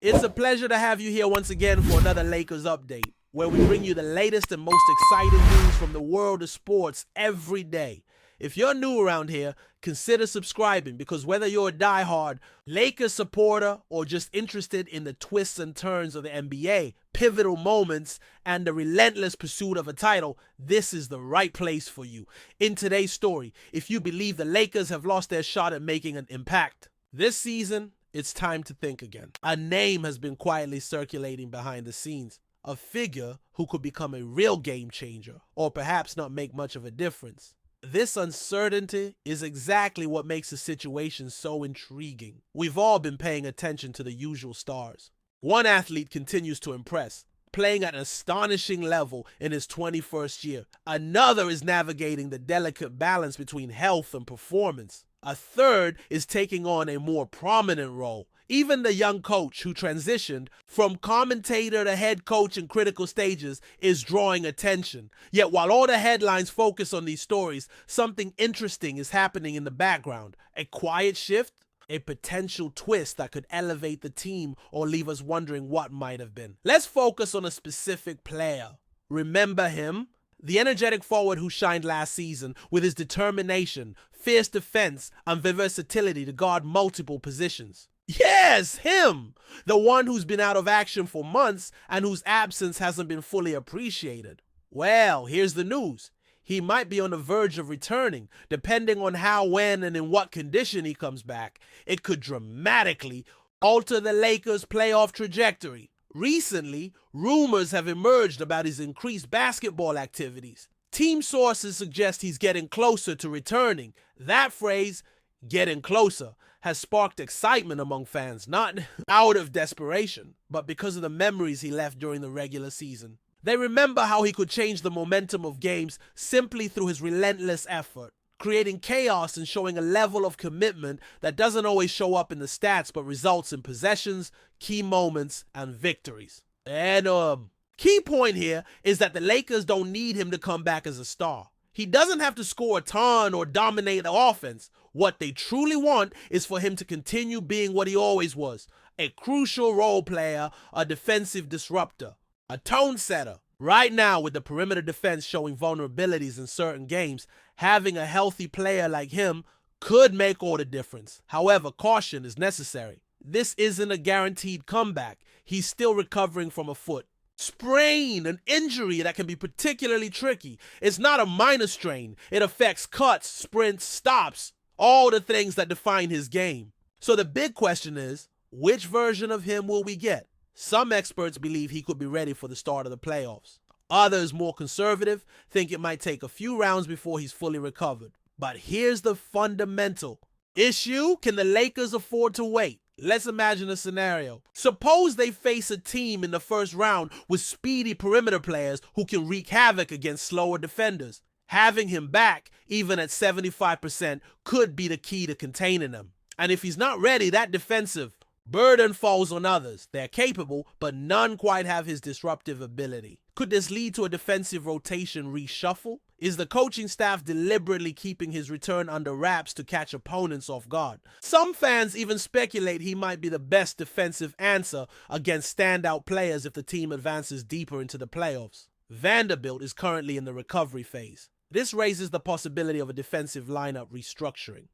It's a pleasure to have you here once again for another Lakers update, where we bring you the latest and most exciting news from the world of sports every day. If you're new around here, consider subscribing because whether you're a diehard Lakers supporter or just interested in the twists and turns of the NBA, pivotal moments, and the relentless pursuit of a title, this is the right place for you. In today's story, if you believe the Lakers have lost their shot at making an impact this season, it's time to think again. A name has been quietly circulating behind the scenes. A figure who could become a real game changer, or perhaps not make much of a difference. This uncertainty is exactly what makes the situation so intriguing. We've all been paying attention to the usual stars. One athlete continues to impress, playing at an astonishing level in his 21st year. Another is navigating the delicate balance between health and performance. A third is taking on a more prominent role. Even the young coach who transitioned from commentator to head coach in critical stages is drawing attention. Yet while all the headlines focus on these stories, something interesting is happening in the background. A quiet shift, a potential twist that could elevate the team or leave us wondering what might have been. Let's focus on a specific player. Remember him? The energetic forward who shined last season with his determination, fierce defense, and versatility to guard multiple positions. Yes, him! The one who's been out of action for months and whose absence hasn't been fully appreciated. Well, here's the news. He might be on the verge of returning, depending on how, when, and in what condition he comes back. It could dramatically alter the Lakers' playoff trajectory. Recently, rumors have emerged about his increased basketball activities. Team sources suggest he's getting closer to returning. That phrase, getting closer, has sparked excitement among fans, not out of desperation, but because of the memories he left during the regular season. They remember how he could change the momentum of games simply through his relentless effort, creating chaos and showing a level of commitment that doesn't always show up in the stats but results in possessions, key moments, and victories. And key point here is that the Lakers don't need him to come back as a star. He doesn't have to score a ton or dominate the offense. What they truly want is for him to continue being what he always was, a crucial role player, a defensive disruptor, a tone setter. Right now, with the perimeter defense showing vulnerabilities in certain games, having a healthy player like him could make all the difference. However, caution is necessary. This isn't a guaranteed comeback. He's still recovering from a foot sprain, an injury that can be particularly tricky. It's not a minor strain. It affects cuts, sprints, stops, all the things that define his game. So the big question is, which version of him will we get? Some experts believe he could be ready for the start of the playoffs. Others, more conservative, think it might take a few rounds before he's fully recovered. But here's the fundamental issue. Can the Lakers afford to wait? Let's imagine a scenario. Suppose they face a team in the first round with speedy perimeter players who can wreak havoc against slower defenders. Having him back, even at 75%, could be the key to containing them. And if he's not ready, that defensive burden falls on others. They're capable, but none quite have his disruptive ability. Could this lead to a defensive rotation reshuffle? Is the coaching staff deliberately keeping his return under wraps to catch opponents off guard? Some fans even speculate he might be the best defensive answer against standout players if the team advances deeper into the playoffs. Vanderbilt is currently in the recovery phase. This raises the possibility of a defensive lineup restructuring.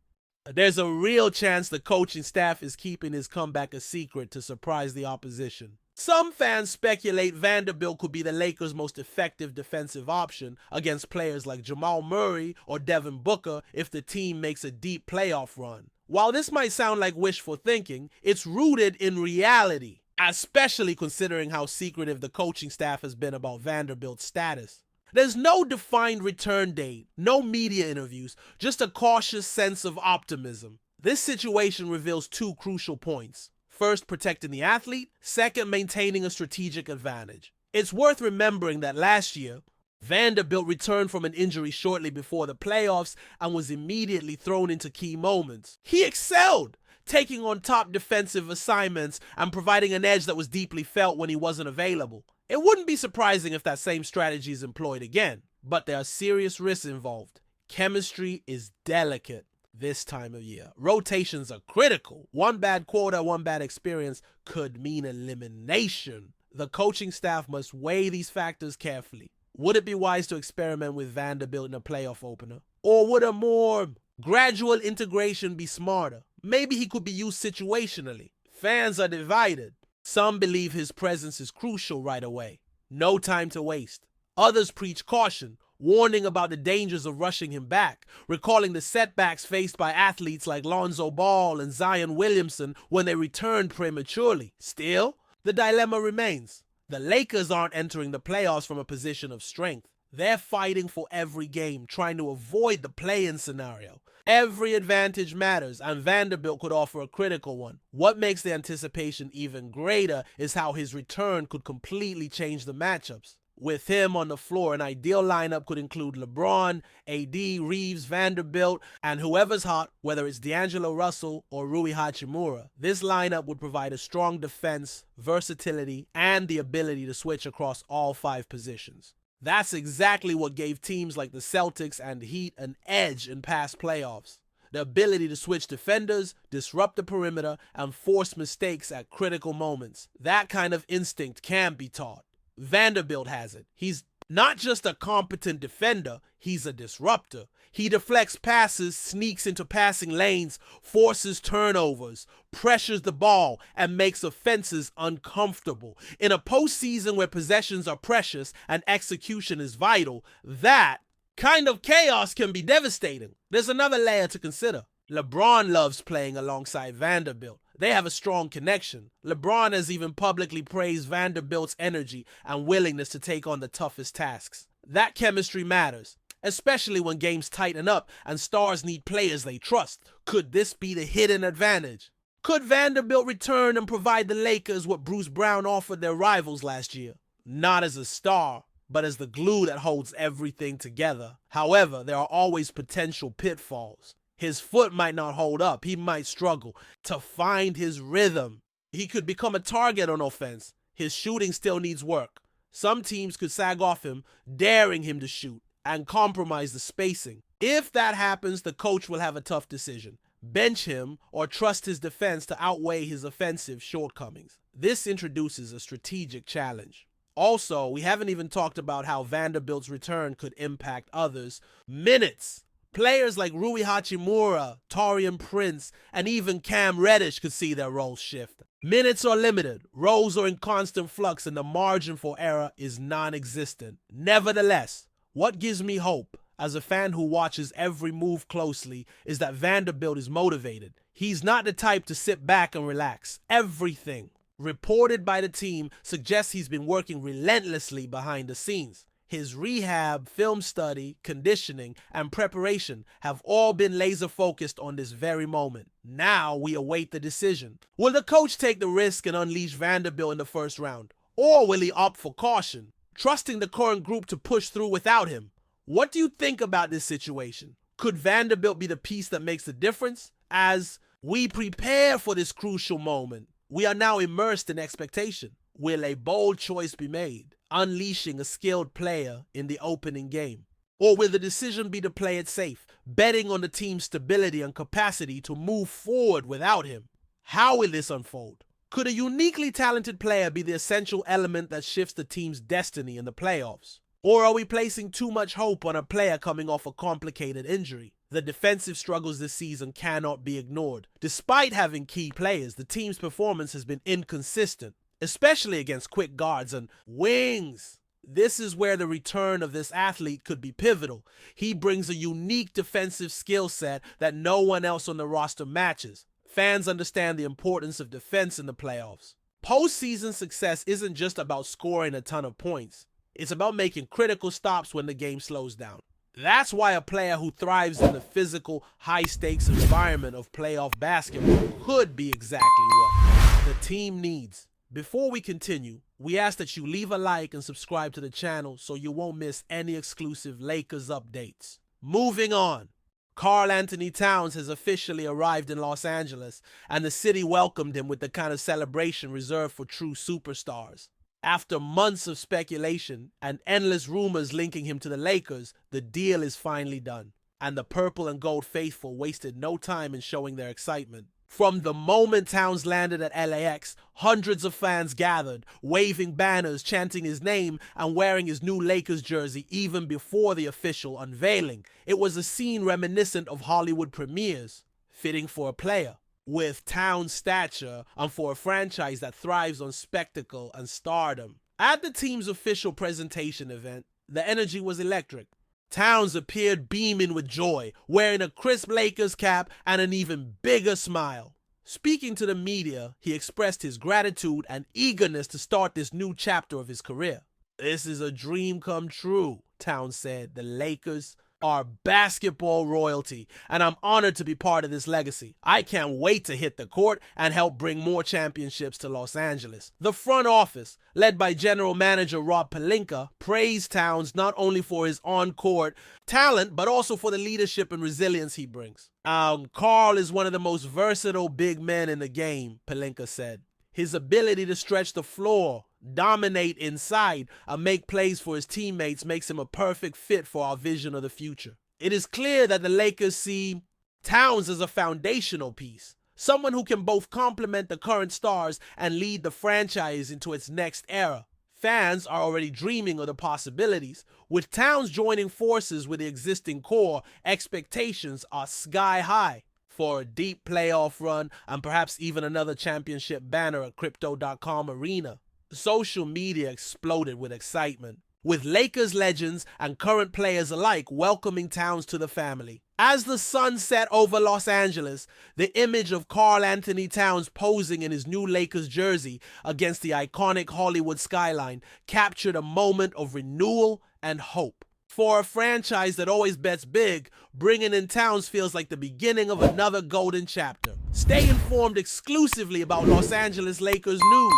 There's a real chance the coaching staff is keeping his comeback a secret to surprise the opposition. Some fans speculate Vanderbilt could be the Lakers' most effective defensive option against players like Jamal Murray or Devin Booker if the team makes a deep playoff run. While this might sound like wishful thinking, it's rooted in reality, especially considering how secretive the coaching staff has been about Vanderbilt's status. There's no defined return date, no media interviews, just a cautious sense of optimism. This situation reveals two crucial points. First, protecting the athlete. Second, maintaining a strategic advantage. It's worth remembering that last year, Vanderbilt returned from an injury shortly before the playoffs and was immediately thrown into key moments. He excelled, taking on top defensive assignments and providing an edge that was deeply felt when he wasn't available. It wouldn't be surprising if that same strategy is employed again, but there are serious risks involved. Chemistry is delicate. this time of year. Rotations are critical. One bad quarter, one bad experience could mean elimination. The coaching staff must weigh these factors carefully. Would it be wise to experiment with Vanderbilt in a playoff opener? Or would a more gradual integration be smarter? Maybe he could be used situationally. Fans are divided. Some believe his presence is crucial right away. No time to waste. Others preach caution, warning about the dangers of rushing him back, recalling the setbacks faced by athletes like Lonzo Ball and Zion Williamson when they returned prematurely. Still, the dilemma remains. The Lakers aren't entering the playoffs from a position of strength. They're fighting for every game, trying to avoid the play-in scenario. Every advantage matters, and Vanderbilt could offer a critical one. What makes the anticipation even greater is how his return could completely change the matchups. With him on the floor, an ideal lineup could include LeBron, AD, Reeves, Vanderbilt, and whoever's hot, whether it's D'Angelo Russell or Rui Hachimura. This lineup would provide a strong defense, versatility, and the ability to switch across all 5 positions. That's exactly what gave teams like the Celtics and Heat an edge in past playoffs. The ability to switch defenders, disrupt the perimeter, and force mistakes at critical moments. That kind of instinct can be taught. Vanderbilt has it. He's not just a competent defender, he's a disruptor. He deflects passes, sneaks into passing lanes, forces turnovers, pressures the ball, and makes offenses uncomfortable. In a postseason where possessions are precious and execution is vital, that kind of chaos can be devastating. There's another layer to consider. LeBron loves playing alongside Vanderbilt. They have a strong connection. LeBron has even publicly praised Vanderbilt's energy and willingness to take on the toughest tasks. That chemistry matters, especially when games tighten up and stars need players they trust. Could this be the hidden advantage? Could Vanderbilt return and provide the Lakers what Bruce Brown offered their rivals last year? Not as a star, but as the glue that holds everything together. However, there are always potential pitfalls. His foot might not hold up. He might struggle to find his rhythm. He could become a target on offense. His shooting still needs work. Some teams could sag off him, daring him to shoot, and compromise the spacing. If that happens, the coach will have a tough decision. Bench him or trust his defense to outweigh his offensive shortcomings. This introduces a strategic challenge. Also, we haven't even talked about how Vanderbilt's return could impact others. Minutes. Players like Rui Hachimura, Taurean Prince, and even Cam Reddish could see their roles shift. Minutes are limited, roles are in constant flux, and the margin for error is non-existent. Nevertheless, what gives me hope, as a fan who watches every move closely, is that Vanderbilt is motivated. He's not the type to sit back and relax. Everything reported by the team suggests he's been working relentlessly behind the scenes. His rehab, film study, conditioning, and preparation have all been laser focused on this very moment. Now we await the decision. Will the coach take the risk and unleash Vanderbilt in the first round? Or will he opt for caution, trusting the current group to push through without him? What do you think about this situation? Could Vanderbilt be the piece that makes the difference? As we prepare for this crucial moment, we are now immersed in expectation. Will a bold choice be made, unleashing a skilled player in the opening game? Or will the decision be to play it safe, betting on the team's stability and capacity to move forward without him? How will this unfold? Could a uniquely talented player be the essential element that shifts the team's destiny in the playoffs? Or are we placing too much hope on a player coming off a complicated injury? The defensive struggles this season cannot be ignored. Despite having key players, the team's performance has been inconsistent, especially against quick guards and wings. This is where the return of this athlete could be pivotal. He brings a unique defensive skill set that no one else on the roster matches. Fans understand the importance of defense in the playoffs. Postseason success isn't just about scoring a ton of points. It's about making critical stops when the game slows down. That's why a player who thrives in the physical, high-stakes environment of playoff basketball could be exactly what the team needs. Before we continue, we ask that you leave a like and subscribe to the channel so you won't miss any exclusive Lakers updates. Moving on, Karl-Anthony Towns has officially arrived in Los Angeles, and the city welcomed him with the kind of celebration reserved for true superstars. After months of speculation and endless rumors linking him to the Lakers, the deal is finally done. and the purple and gold faithful wasted no time in showing their excitement. From the moment Towns landed at LAX, hundreds of fans gathered, waving banners, chanting his name, and wearing his new Lakers jersey even before the official unveiling. It was a scene reminiscent of Hollywood premieres, fitting for a player with Towns' stature and for a franchise that thrives on spectacle and stardom. At the team's official presentation event, the energy was electric. Towns appeared beaming with joy, wearing a crisp Lakers cap and an even bigger smile. Speaking to the media, he expressed his gratitude and eagerness to start this new chapter of his career. "This is a dream come true," Towns said. "The Lakers are basketball royalty, and I'm honored to be part of this legacy. I can't wait to hit the court and help bring more championships to Los Angeles." The front office, led by general manager Rob Pelinka, praised Towns not only for his on-court talent, but also for the leadership and resilience he brings. Karl is one of the most versatile big men in the game, Pelinka said. His ability to stretch the floor, dominate inside, and make plays for his teammates makes him a perfect fit for our vision of the future. It is clear that the Lakers see Towns as a foundational piece, someone who can both complement the current stars and lead the franchise into its next era. Fans are already dreaming of the possibilities. With Towns joining forces with the existing core, expectations are sky high for a deep playoff run and perhaps even another championship banner at Crypto.com Arena. Social media exploded with excitement, with Lakers legends and current players alike welcoming Towns to the family. As the sun set over Los Angeles, the image of Karl-Anthony Towns posing in his new Lakers jersey against the iconic Hollywood skyline captured a moment of renewal and hope. For a franchise that always bets big, bringing in Towns feels like the beginning of another golden chapter. Stay informed exclusively about Los Angeles Lakers news.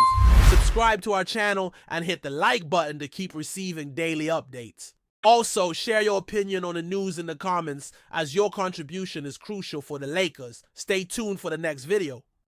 Subscribe to our channel and hit the like button to keep receiving daily updates. Also, share your opinion on the news in the comments, as your contribution is crucial for the Lakers. Stay tuned for the next video.